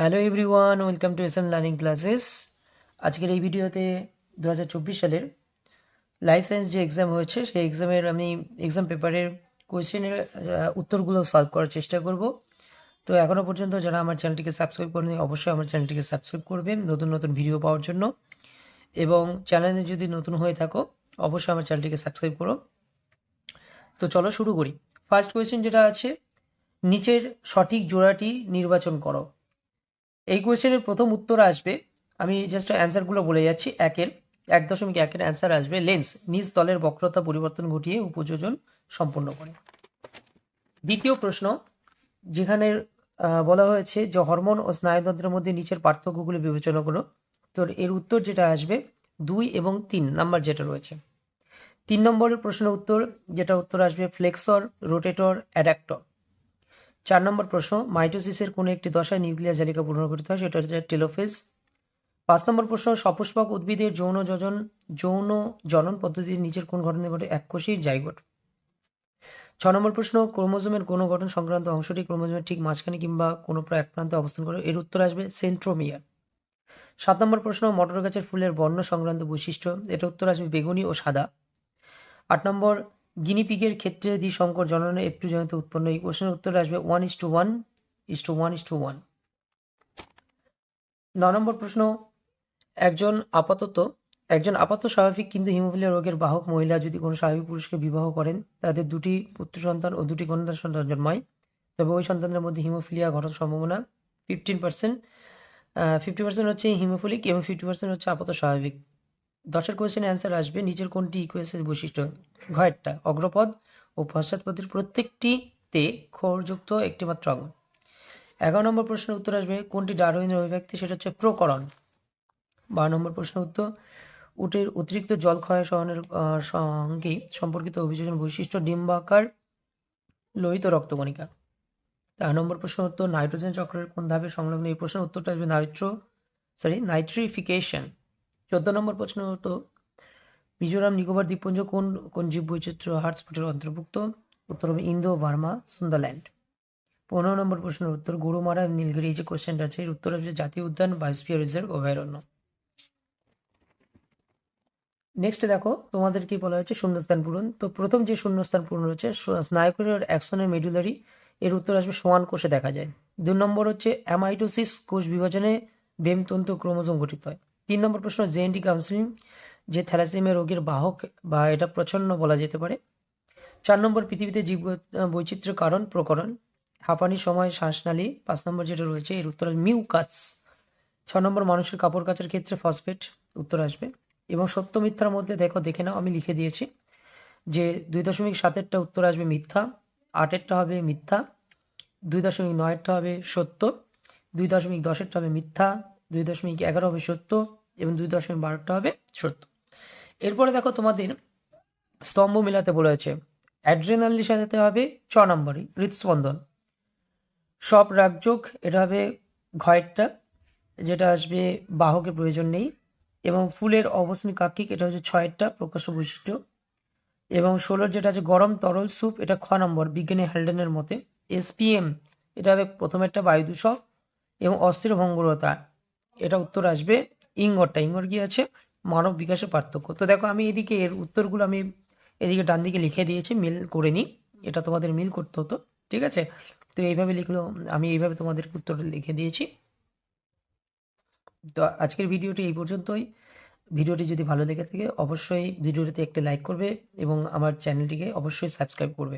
Hello everyone, welcome to SM learning classes. আজকের এই ভিডিওতে 2024 সালের লাইফ সায়েন্স যে এক্সাম হয়েছে সেই এক্সামের আমি এক্সাম পেপারের কোয়েশ্চেনের উত্তরগুলো সলভ করার চেষ্টা করব। তো এখনও পর্যন্ত যারা আমার চ্যানেলটিকে সাবস্ক্রাইব করেনি অবশ্যই আমার চ্যানেলটিকে সাবস্ক্রাইব করবেন নতুন নতুন ভিডিও পাওয়ার জন্য, এবং চ্যানেলে যদি নতুন হয়ে থাকো অবশ্যই আমার চ্যানেলটিকে সাবস্ক্রাইব করো। তো চলো শুরু করি। ফার্স্ট কোয়েশ্চেন যেটা আছে, নিচের সঠিক জোড়াটি নির্বাচন করো। এই কোয়েশ্চেনের প্রথম উত্তর আসবে, আমি জাস্ট অ্যান্সারগুলো বলে যাচ্ছি। 1.1-এর অ্যান্সার আসবে লেন্স নিজ তলের বক্রতা পরিবর্তন ঘটিয়ে উপযোজন সম্পন্ন করে। দ্বিতীয় প্রশ্ন, যেখানে বলা হয়েছে যে হরমোন ও স্নায়ুতন্ত্রের মধ্যে নিচের পার্থক্যগুলি বিবেচনা করো, তো এর উত্তর যেটা আসবে 2 এবং 3 নাম্বার যেটা রয়েছে। 3 নম্বরের প্রশ্নের উত্তর যেটা উত্তর আসবে ফ্লেক্সর, রোটেটর, অ্যাডাক্টর। 4 নম্বর প্রশ্ন, মাইটোসিসের কোনো একটি দশায় নিউক্লিয়াস জালিকা পুনর্গঠিত হয়, সেটা হচ্ছে টেলোফেজ। 5 নম্বর প্রশ্ন, সপুষ্পক উদ্ভিদের যৌন জনন পদ্ধতি নিচের কোন ঘটনা ঘটে? এককোষী জাইগোট। 6 নম্বর প্রশ্ন, ক্রোমোজোমের কোন গঠন সংক্রান্ত অংশটি ক্রোমোজোমের ঠিক মাঝখানে কিংবা কোনো এক প্রান্তে অবস্থান করে? এর উত্তর আসবে সেন্ট্রোমিয়ার। 7 নম্বর প্রশ্ন, মটর গাছের ফুলের বর্ণ সংক্রান্ত বৈশিষ্ট্য, এটার উত্তর আসবে বেগুনি ও সাদা। 8 নম্বর, গিনিপিগের ক্ষেত্রে দ্বিসংকর জননে F2 জনিত উৎপন্ন। এই কোশ্চেনের উত্তর আসবে 1:1:1:1। 9 নম্বর প্রশ্ন, একজন আপাতত স্বাভাবিক কিন্তু হিমোফিলিয়া রোগের বাহক মহিলা যদি কোনো স্বাভাবিক পুরুষকে বিবাহ করেন, তাদের 2টি পুত্র সন্তান ও 2টি কন্যা সন্তান জন্মায়, তবে ওই সন্তানদের মধ্যে হিমোফিলিয়া ঘটার সম্ভাবনা 15%। 50% হচ্ছে হিমোফিলিক এবং 50% হচ্ছে আপাতত স্বাভাবিক। 10-এর কোয়েশ্চেনের অ্যান্সার আসবে নিচের কোনটি ইকুয়েসের বৈশিষ্ট্য? ঘয়েরটা, অগ্রপদ ও পশ্চাৎপদের প্রত্যেকটিতে ক্ষোরযুক্ত একটি মাত্র আঙুল। 11 নম্বর প্রশ্নের উত্তর আসবে কোনটি ডারউইনের অভিব্যক্তি? সেটা হচ্ছে প্রকরণ। 12 নম্বর প্রশ্নের উত্তর, উটের অতিরিক্ত জল ক্ষয় সহনের সঙ্গে সম্পর্কিত অভিযোজন বৈশিষ্ট্য ডিম্বাকার লোহিত রক্তকণিকা। 13 নম্বর প্রশ্নের উত্তর, নাইট্রোজেন চক্রের কোন ধাপে সংলগ্ন? এই প্রশ্নের উত্তরটা আসবে নাইট্রিফিকেশন। 14 নম্বর প্রশ্নের উত্তর, মিজোরাম নিকোবর দ্বীপপুঞ্জ কোন কোন জীববৈচিত্র্য হটস্পটের অন্তর্ভুক্ত? উত্তর হবে ইন্দো বার্মা সুন্দারল্যান্ড। 15 নম্বর প্রশ্নের উত্তর, গরুমারা নীলগিরি, এই যে কোশ্চেনটা আছে এর উত্তর হবে জাতীয় উদ্যান, বায়োস্ফিয়ার রিজার্ভ, অভয়ারণ্য। নেক্সট দেখো, তোমাদের কি বলা হয়েছে শূন্যস্থান পূরণ। তো প্রথম যে শূন্যস্থান পূরণ হচ্ছে স্নায়ুকোষের অ্যাক্সনের মেডুলারি, এর উত্তর আসবে সোয়ান কোষে দেখা যায়। 2 নম্বর হচ্ছে অ্যামাইটোসিস কোষ বিভাজনে বেমতন্তু ক্রোমোজোম গঠিত হয়। 3 নম্বর প্রশ্ন, জেনেটিক কাউন্সিলিং যে থ্যালাসেমিয়া রোগের বাহক বা এটা প্রচ্ছন্ন বলা যেতে পারে। 4 নম্বর, পৃথিবীতে জীব বৈচিত্র্য কারণ প্রকরণ, হাঁপানির সময় শ্বাসনালী। 5 নম্বর যেটা রয়েছে এর উত্তর মিউকাস। 6 নম্বর, মানুষের কাপড় কাচার ক্ষেত্রে ফসফেট উত্তর আসবে। এবং সত্য মিথ্যার মধ্যে দেখে নাও, আমি লিখে দিয়েছি যে 2.7-এরটা উত্তর আসবে মিথ্যা, 8-এরটা হবে মিথ্যা, 2.9-এরটা হবে সত্য, 2.10-এরটা হবে মিথ্যা, 2.11 হবে সত্য এবং 2.12-টা হবে সত্য। এরপরে দেখো তোমাদের স্তম্ভ মেলাতে বলা হয়েছে। অ্যাড্রেনালির সাথে হবে 6 নম্বরই হৃদস্পন্দন। সব রাগযোগ, এটা হবে ঘয়েরটা, যেটা আসবে বাহকের প্রয়োজন নেই। এবং ফুলের অবস্থান কাক্ষিক, এটা হচ্ছে 6-এরটা প্রকাশ্য বৈশিষ্ট্য। এবং 16-র যেটা আছে গরম তরল স্যুপ, এটা খ নম্বর বিজ্ঞানী হ্যালডেনের মতে। এসপিএম, এটা হবে প্রথমেরটা বায়ু দূষক এবং অস্থির ভঙ্গুরতা, এটা উত্তর আসবে ইঙ্গর কি আছে মানব বিকাশের পার্থক্য। তো দেখো আমি এদিকে এর উত্তরগুলো আমি এদিকে ডান দিকে লিখে দিয়েছি, মিল করে নিই, এটা তোমাদের মিল করতে হতো, ঠিক আছে? তো এইভাবে লিখলো, আমি এইভাবে তোমাদের উত্তর লিখে দিয়েছি। তো আজকের ভিডিওটি এই পর্যন্তই। ভিডিওটি যদি ভালো লেগে থাকে অবশ্যই ভিডিওটিতে একটি লাইক করবে এবং আমার চ্যানেলটিকে অবশ্যই সাবস্ক্রাইব করবে।